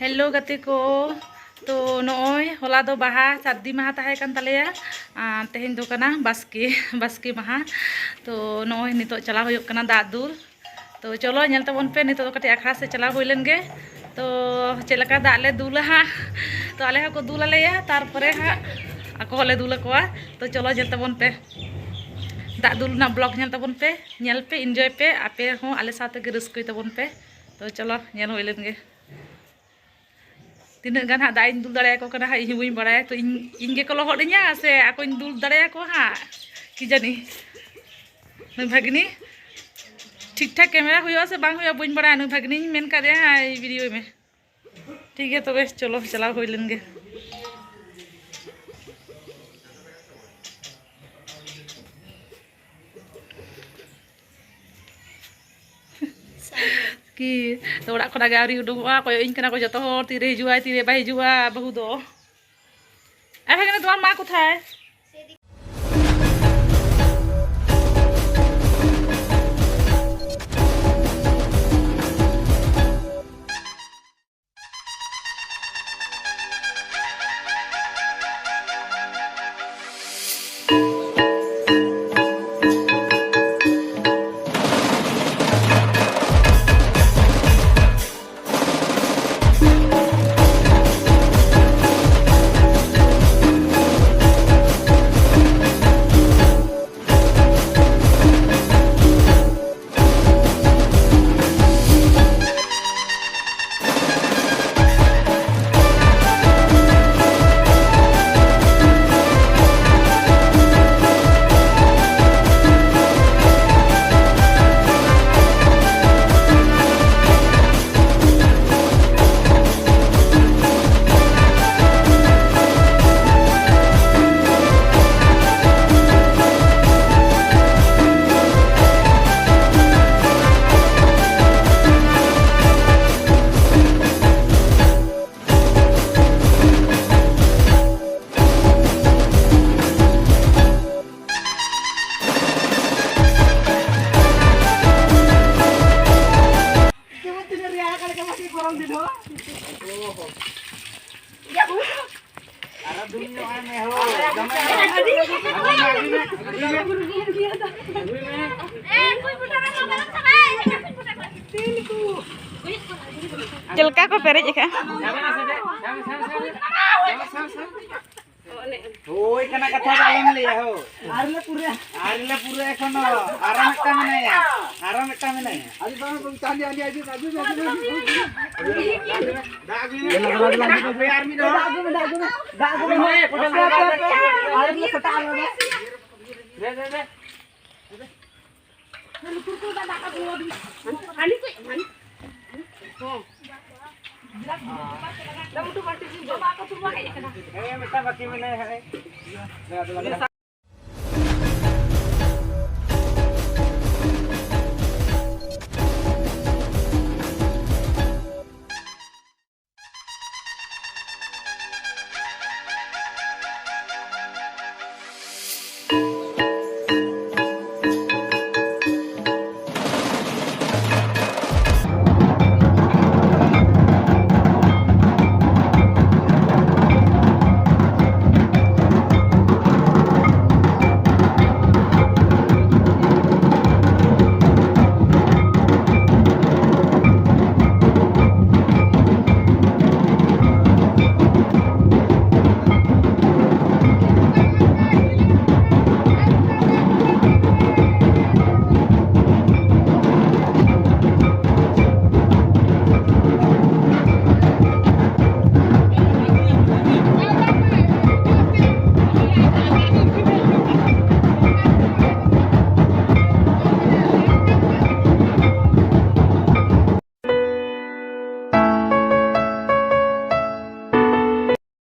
hello गति को तो नॉय होला दो बाहा सादी माहा ताहे कान तलेया तेहेन दो कना बास्के माहा तो नॉय नितो चला हुयुक कना दाग दुल तो चलो नेल तबन पे नितो कटे अखड़ा से चला हुई लेन गे तो चेलका दाग ले दुला हा तो आले हा को दुला लेया तारपरे हा ako ले दुला कोआ तो चलो नेल तबन पे दाग दुल ना ब्लॉग नेल तबन पे एंजॉय पे आपे हो आले साथे गे रस्कई तबन पे तो चलो नेल हुई लेन गे तीन गान हाँ दाइन दुल दाड़े को कना इन हुई बड़ा तो इन गे को लहडिया से आको इन दुल दाड़े को हाँ कि जानी नई भागिनी ठीक ठाक कैमरा हुआ से बांग हुआ बन बड़ा नई भागिनी मेन कर हाँ वीडियो में ठीक है तो चलो चला हुई लेन गे कि तो ओड़ा खना गे आवरी उडुंगवा को इन कना को जतो हर तीरे हिजुआ तीरे बाय हिजुआ बहु दो आ भागिनी तुम्हार माँ कोथाय चलका को पेरेज का होय कना कथा आलम ले हो आरले पूरे एखनो आराम एकटा मेनाया आदि बाम चांदी आदि दाग आर्मी दो दाग में पटल आरले फटा दे कुरकुर का दाका बोल आनी को हो लम तो पार्टी जो बात तो बाकी है ना ए बेटा बाकी में नहीं है